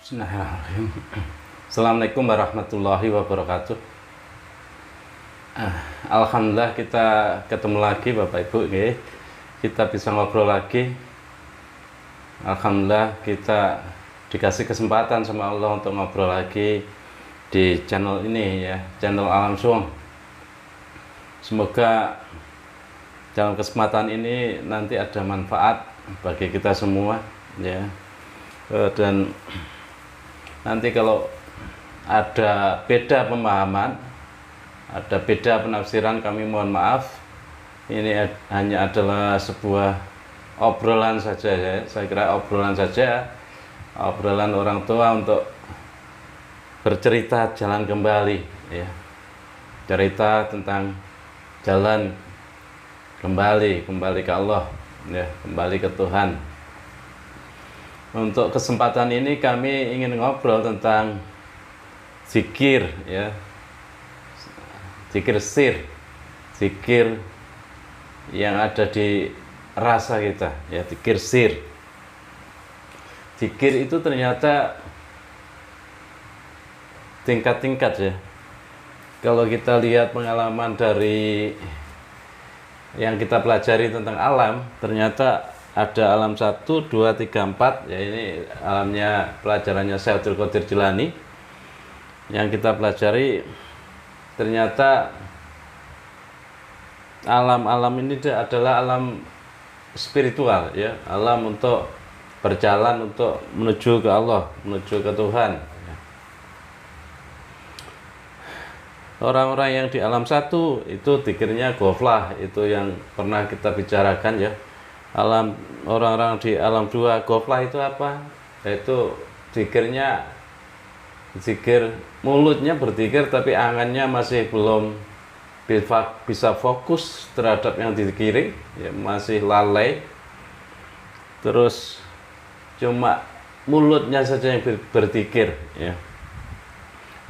Bismillahirrahmanirrahim. Assalamualaikum warahmatullahi wabarakatuh. Alhamdulillah kita ketemu lagi Bapak Ibu, kita bisa ngobrol lagi. Alhamdulillah kita dikasih kesempatan sama Allah untuk ngobrol lagi di channel ini ya, channel Alam Suwung. Semoga dalam kesempatan ini nanti ada manfaat bagi kita semua ya. Dan nanti kalau ada beda pemahaman, ada beda penafsiran, kami mohon maaf. Ini hanya adalah sebuah obrolan saja ya. Saya kira obrolan saja, obrolan orang tua untuk bercerita jalan kembali ya. Cerita tentang jalan kembali ke Allah ya, kembali ke Tuhan. Untuk kesempatan ini kami ingin ngobrol tentang zikir ya, zikir sir, zikir yang ada di rasa kita ya, zikir sir. Zikir itu ternyata tingkat-tingkat ya. Kalau kita lihat pengalaman dari yang kita pelajari tentang alam, ternyata ada alam 1, 2, 3, 4 ya. Ini alamnya pelajarannya Syekh Abdul Qadir Jilani yang kita pelajari. Ternyata alam-alam ini adalah alam spiritual ya, alam untuk berjalan, untuk menuju ke Allah, menuju ke Tuhan. Orang-orang yang di alam 1 itu zikirnya ghaflah, itu yang pernah kita bicarakan ya. Orang-orang di alam 2 ghaflah itu apa? Yaitu zikirnya, zikir mulutnya berzikir tapi angannya masih belum bisa fokus terhadap yang dizikiri ya, masih lalai. Terus cuma mulutnya saja yang berzikir ya,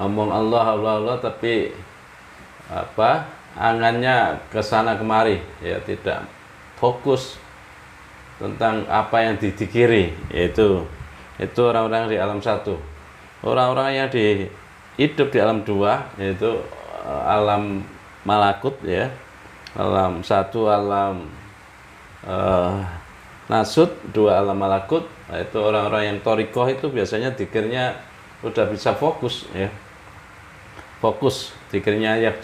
ngomong Allah Allah Allah, tapi angannya ke sana kemari ya, tidak fokus tentang apa yang dizikiri. Itu orang-orang di alam 1. Orang-orang yang hidup di alam 2 yaitu alam malakut ya, alam 1 alam nasut, 2 alam malakut. Itu orang-orang yang thariqah itu biasanya zikirnya udah bisa fokus ya, fokus zikirnya ya,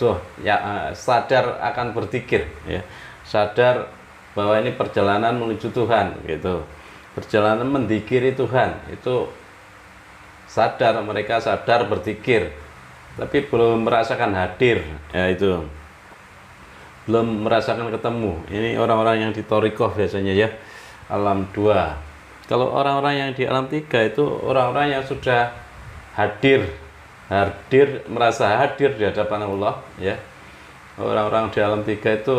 sadar akan berzikir ya, sadar bahwa ini perjalanan menuju Tuhan gitu, perjalanan mendikiri Tuhan. Itu sadar, mereka sadar berzikir tapi belum merasakan hadir ya, itu belum merasakan ketemu. Ini orang-orang yang di thariqah biasanya ya, alam 2. Kalau orang-orang yang di alam 3 itu orang-orang yang sudah hadir, merasa hadir di hadapan Allah ya. Orang-orang di alam 3 itu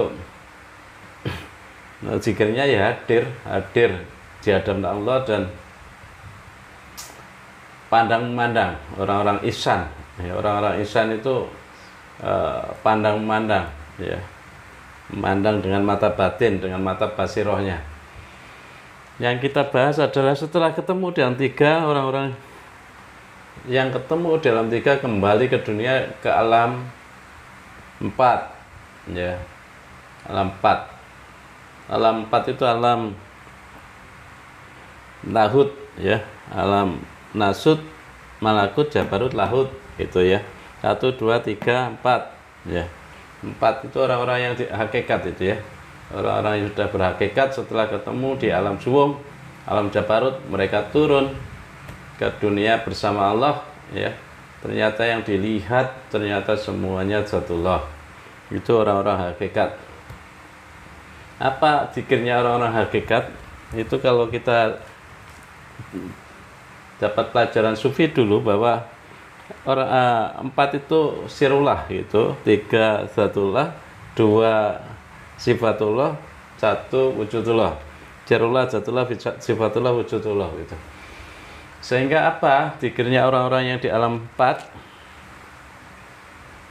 zikirnya ya hadir di hadapan Allah dan pandang memandang. Orang-orang ihsan ya, orang-orang ihsan itu pandang memandang ya, memandang dengan mata batin, dengan mata basirohnya. Yang kita bahas adalah setelah ketemu di alam 3, orang-orang yang ketemu di alam 3 kembali ke dunia, ke alam 4 ya, alam 4. Alam 4 itu alam lahut ya, alam nasut, malakut, jabarut, lahut itu ya. 1, 2, 3, 4 ya. 4 itu orang-orang yang di hakikat itu ya. Orang-orang yang sudah berhakikat setelah ketemu di alam suwung, alam jabarut, mereka turun ke dunia bersama Allah ya. Ternyata yang dilihat ternyata semuanya zatullah. Itu orang-orang hakikat. Apa zikirnya orang-orang hakikat? Itu kalau kita dapat pelajaran sufi dulu bahwa orang 4 itu sirullah gitu, 3 zatullah, 2 sifatullah, 1 wujudullah. Sirullah, zatullah, sifatullah, wujudullah gitu. Sehingga apa? Zikirnya orang-orang yang di alam 4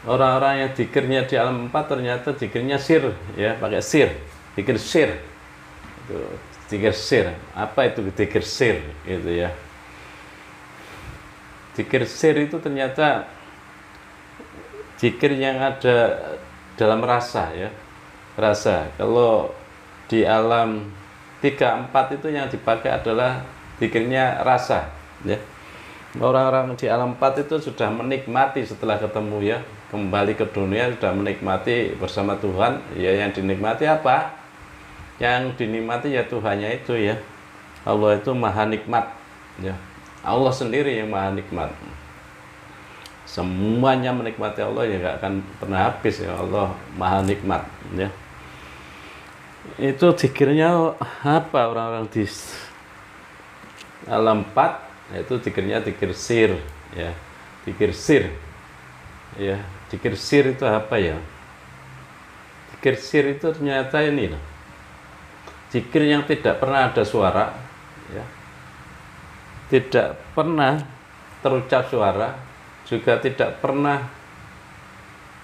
Orang-orang yang zikirnya di alam 4 ternyata zikirnya sir, ya, pakai sir, zikir sir. Itu zikir sir. Apa itu zikir sir? Itu ya. Zikir sir itu ternyata zikir yang ada dalam rasa, ya. Rasa. Kalau di alam 3, 4 itu yang dipakai adalah zikirnya rasa, ya. Orang-orang di alam 4 itu sudah menikmati setelah ketemu, ya, kembali ke dunia sudah menikmati bersama Tuhan, ya. Yang dinikmati apa? Yang dinikmati ya Tuhannya itu, ya. Allah itu maha nikmat, ya. Allah sendiri yang maha nikmat. Semuanya menikmati Allah, ya, nggak akan pernah habis, ya. Allah maha nikmat, ya. Itu zikirnya apa orang-orang di alam 4? Itu zikirnya zikir sir, ya. Zikir sir, ya. Zikir sir itu apa, ya? Zikir sir itu ternyata ini loh, zikir yang tidak pernah ada suara, ya, tidak pernah terucap suara, juga tidak pernah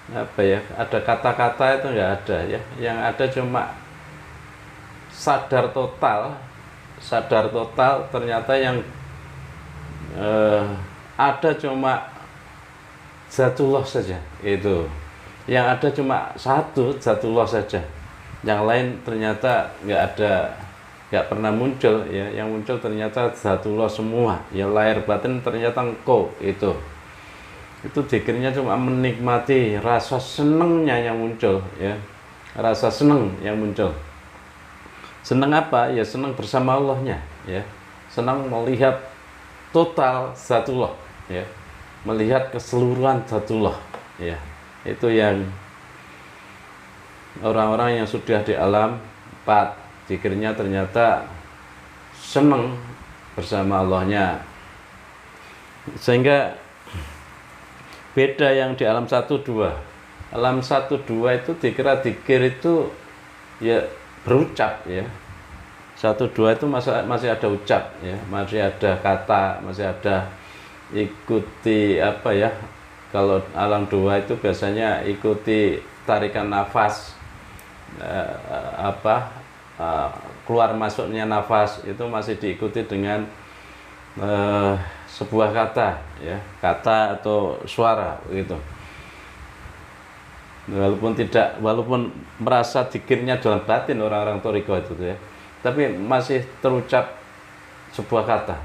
apa, ya, ada kata-kata, itu enggak ada, ya. Yang ada cuma sadar total ternyata yang ada cuma zatullah saja, itu yang ada cuma satu zatullah saja, yang lain ternyata nggak pernah muncul, ya. Yang muncul ternyata zatullah semua, ya, lahir batin ternyata engkau, itu zikirnya cuma menikmati rasa senengnya yang muncul, ya, rasa seneng yang muncul. Seneng apa? Ya seneng bersama Allahnya, ya, senang melihat total zatullah, ya, melihat keseluruhan zatullah, ya. Itu yang orang-orang yang sudah di alam 4 zikirnya ternyata senang bersama Allahnya, sehingga beda yang di alam 1, 2. Alam 1, 2 itu dikira zikir itu, ya, berucap, ya. 1, 2 itu masih ada ucap, ya, masih ada kata, masih ada ikuti apa, ya. Kalau alam 2 itu biasanya ikuti tarikan nafas, keluar masuknya nafas itu masih diikuti dengan sebuah kata, ya, kata atau suara, gitu. Walaupun merasa zikirnya dalam batin orang-orang thariqah itu, ya, tapi masih terucap sebuah kata,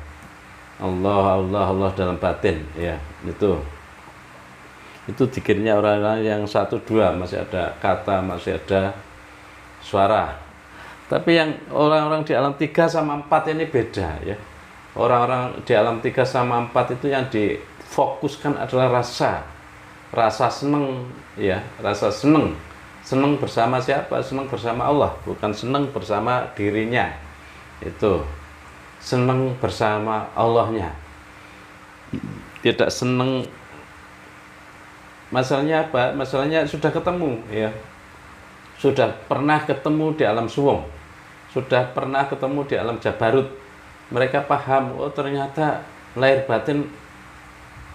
Allah, Allah, Allah dalam batin, ya. Itu zikirnya orang-orang yang 1, 2 masih ada kata, masih ada suara. Tapi yang orang-orang di alam 3 sama 4 ini beda, ya. Orang-orang di alam 3 sama 4 itu yang difokuskan adalah rasa seneng, ya, rasa seneng bersama siapa? Seneng bersama Allah, bukan seneng bersama dirinya. Itu seneng bersama Allahnya, tidak seneng. Masalahnya apa? Masalahnya sudah ketemu, ya, sudah pernah ketemu di alam suwung, sudah pernah ketemu di alam jabarut. Mereka paham, oh ternyata lahir batin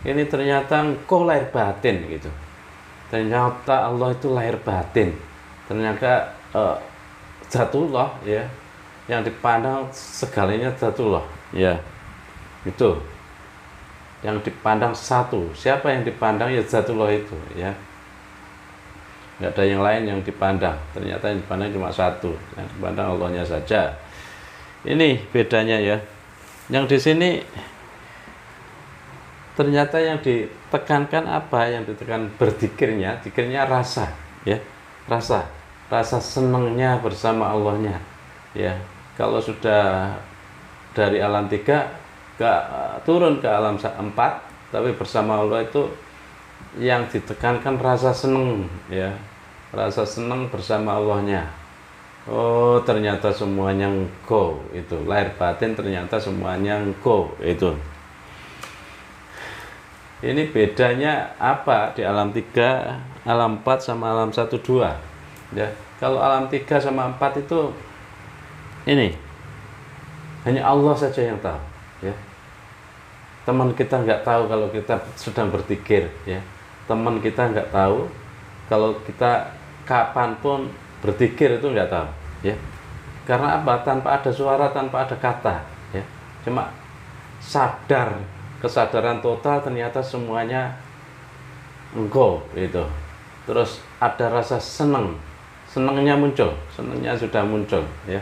ini ternyata engkau lahir batin, gitu. Ternyata Allah itu lahir batin. Ternyata zatullah, ya, yang dipandang segalanya zatullah, ya. Itu yang dipandang satu. Siapa yang dipandang? Ya zatullah itu, ya. Nggak ada yang lain yang dipandang. Ternyata yang dipandang cuma satu, yang dipandang Allahnya saja. Ini bedanya, ya. Yang di sini ternyata yang ditekankan apa? Yang ditekan berzikirnya, zikirnya rasa, ya, rasa senangnya bersama Allahnya, ya. Kalau sudah dari alam 3 turun ke alam 4, tapi bersama Allah itu yang ditekankan rasa senang, ya, rasa senang bersama Allahnya. Oh ternyata semuanya engkau, itu lahir batin ternyata semuanya engkau, itu. Ini bedanya apa di alam 3, alam 4 sama alam 1, 2, ya. Kalau alam 3 sama 4 itu ini hanya Allah saja yang tahu, ya. Teman kita nggak tahu kalau kita sedang berzikir, ya. teman kita nggak tahu, kalau kita kapanpun berzikir itu nggak tahu, ya. Karena apa? Tanpa ada suara, tanpa ada kata, ya. Cuma sadar, kesadaran total, ternyata semuanya engkau itu. Terus ada rasa senang, senangnya muncul, senangnya sudah muncul, ya.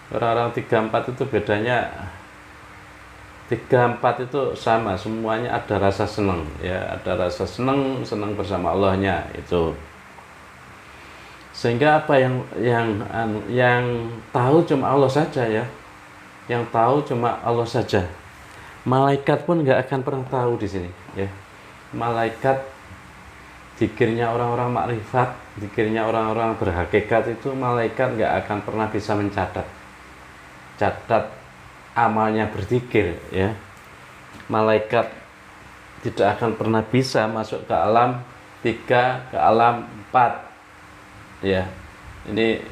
Orang-orang 34 itu bedanya, 34 itu sama, semuanya ada rasa senang, ya, ada rasa senang, senang bersama Allahnya itu. Sehingga apa yang tahu cuma Allah saja, ya. Yang tahu cuma Allah saja. Malaikat pun nggak akan pernah tahu di sini, ya. Malaikat, zikirnya orang-orang makrifat, zikirnya orang-orang berhakikat itu malaikat nggak akan pernah bisa mencatat amalnya berzikir, ya. Malaikat tidak akan pernah bisa masuk ke alam 3, ke alam 4, ya. Ini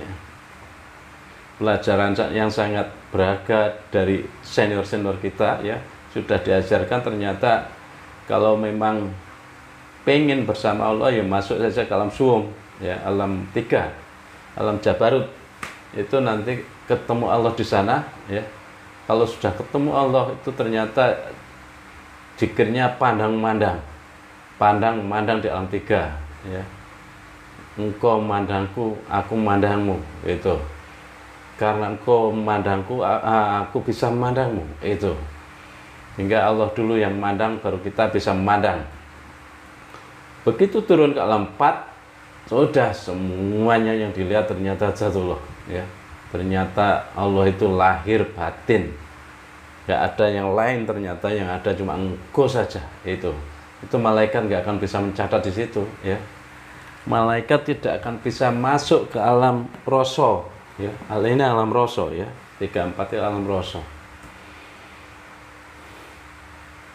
pelajaran yang sangat berharga dari senior-senior kita, ya. Sudah diajarkan, ternyata kalau memang pengen bersama Allah, ya masuk saja ke alam suwung, ya, alam 3, alam Jabarut. Itu nanti ketemu Allah di sana, ya. Kalau sudah ketemu Allah itu ternyata zikirnya pandang-mandang di alam 3, ya. Engkau mandangku, aku mandangmu, itu. Karena engkau memandangku, aku bisa memandangmu, itu. Hingga Allah dulu yang memandang, baru kita bisa memandang. Begitu turun ke alam 4, sudah semuanya yang dilihat ternyata Zatullah, ya. Ternyata Allah itu lahir batin, nggak ada yang lain, ternyata yang ada cuma engkau saja, itu malaikat nggak akan bisa mencatat di situ, ya. Malaikat tidak akan bisa masuk ke alam roso, ya. Ini alam roso, ya. 34 itu alam roso.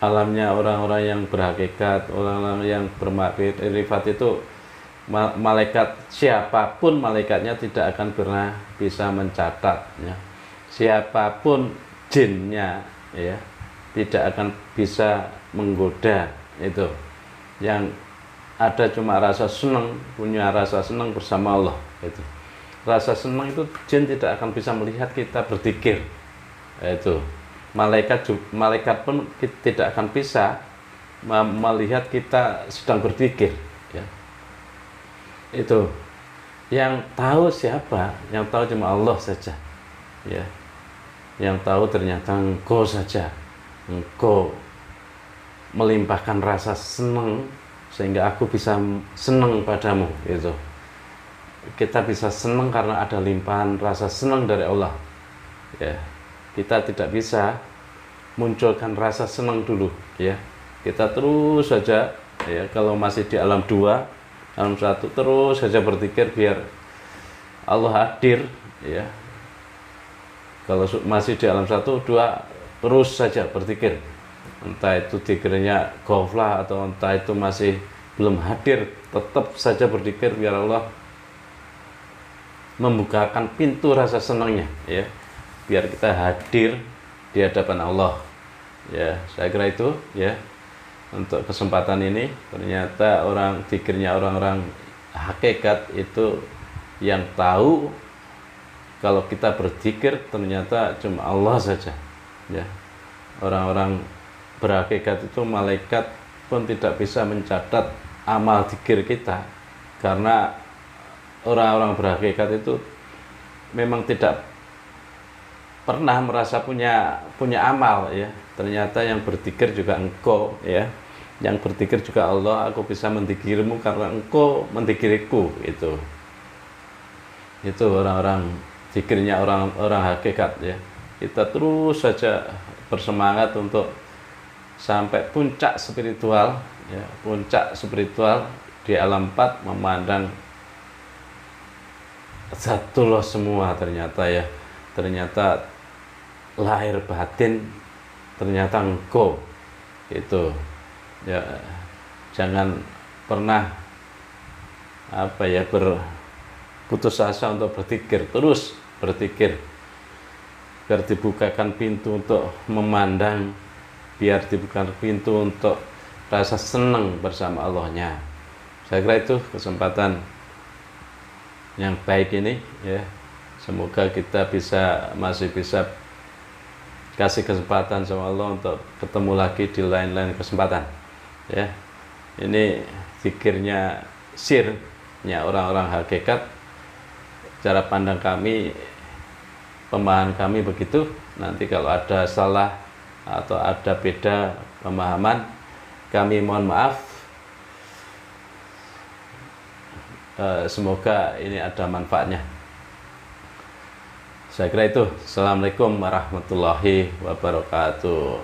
Alamnya orang-orang yang berhakikat, orang-orang yang bermakrifat itu, malaikat siapapun malaikatnya tidak akan pernah bisa mencatat, ya. Siapapun jinnya, ya, tidak akan bisa menggoda, itu. Yang ada cuma rasa senang, punya rasa senang bersama Allah, itu. Rasa senang itu jin tidak akan bisa melihat kita berzikir, itu. Malaikat pun tidak akan bisa melihat kita sedang berzikir, ya. Itu yang tahu siapa? Yang tahu cuma Allah saja, ya. Yang tahu ternyata engkau saja. Engkau melimpahkan rasa senang sehingga aku bisa senang padamu, itu. Kita bisa senang karena ada limpahan rasa senang dari Allah, ya. Kita tidak bisa munculkan rasa senang dulu, ya. Kita terus saja, ya, kalau masih di alam 2, alam 1, terus saja berzikir biar Allah hadir, ya. Kalau masih di alam 1, 2, terus saja berzikir. Entah itu zikirnya ghaflah atau entah itu masih belum hadir, tetap saja berzikir biar Allah membukakan pintu rasa senangnya, ya. Biar kita hadir di hadapan Allah, ya. Saya kira itu, ya, untuk kesempatan ini. Ternyata zikirnya orang-orang hakikat itu yang tahu kalau kita berzikir ternyata cuma Allah saja, ya. Orang-orang berhakikat itu malaikat pun tidak bisa mencatat amal zikir kita, karena orang-orang berhakikat itu memang tidak pernah merasa punya amal, ya. Ternyata yang berzikir juga engkau, ya. Yang berzikir juga Allah. Aku bisa menzikirmu karena engkau menzikiriku, itu. Itu orang-orang zikirnya orang hakikat, ya. Kita terus saja bersemangat untuk sampai puncak spiritual, ya. Puncak spiritual di alam 4 memandang Zatullah semua, ternyata, ya. Ternyata lahir batin ternyata engkau, itu, ya. Jangan pernah berputus asa untuk berzikir, terus berzikir biar dibukakan pintu untuk memandang, biar dibukakan pintu untuk rasa senang bersama Allahnya. Saya kira itu kesempatan yang baik ini ya. Semoga kita masih bisa kasih kesempatan sama Allah untuk ketemu lagi di lain-lain kesempatan ya. Ini zikirnya sirnya orang-orang hakikat. Cara pandang kami, pemahaman kami begitu. Nanti kalau ada salah atau ada beda pemahaman, kami mohon maaf. Semoga ini ada manfaatnya. Saya kira itu. Assalamualaikum warahmatullahi wabarakatuh.